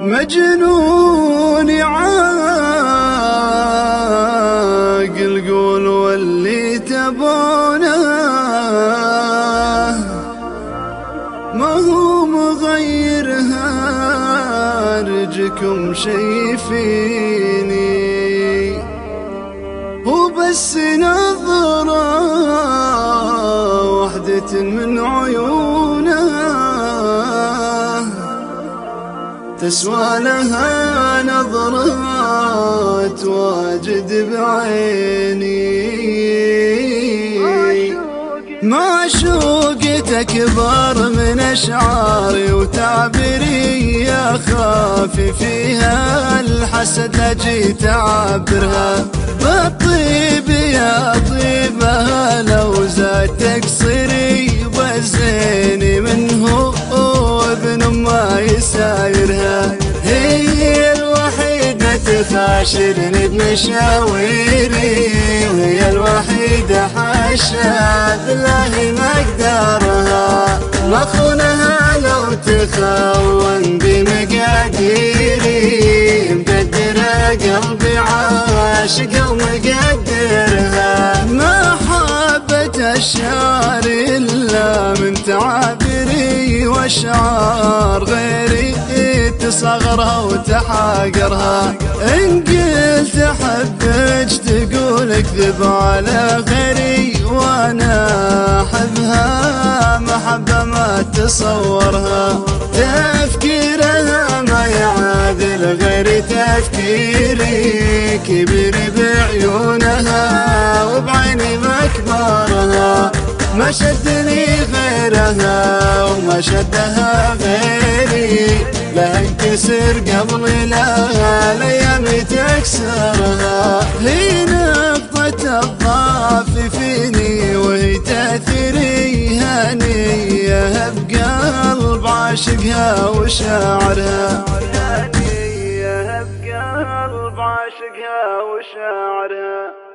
مجنون عاقل قولوا اللي تبونه، ما هو مغير هارجكم شي فيني، هو بس نظرة وحدة من عيونه تسوى لها نظرات واجد بعيني. معشوقتك أكبر من أشعاري وتعبيري، يا خافي فيها الحسد أجي تعبرها. بالطيب يا طيبها لو زاد تقصري، وزيني منه وابن ما يسايرها. هي الوحيدة تخاشرني بمشاويري، وهي الوحيدة حاشا بالله مقدارها. مخونها لو تخون بمقاديري، مقدرة قلبي عاشق ومقدرها. محبة الشعر إلا من تعابيري، واشعار غيري تصغرها وتحاقرها. إن قلت أحبك تقول اكذب على غيري، وانا احبها محبة ما تصورها. تفكيرها ما يعادل غير تفكيري، كبير بعيونها وبعيني مكبرها. ما شدني غيرها وما شدها غيري، لا انكسر قبل لا الايام تكسرها. هي نقطة الضعف فيني وهي تاثيري، هنية بقلب عاشقها وشاعرها. هنية بقلب عاشقها وشاعرها.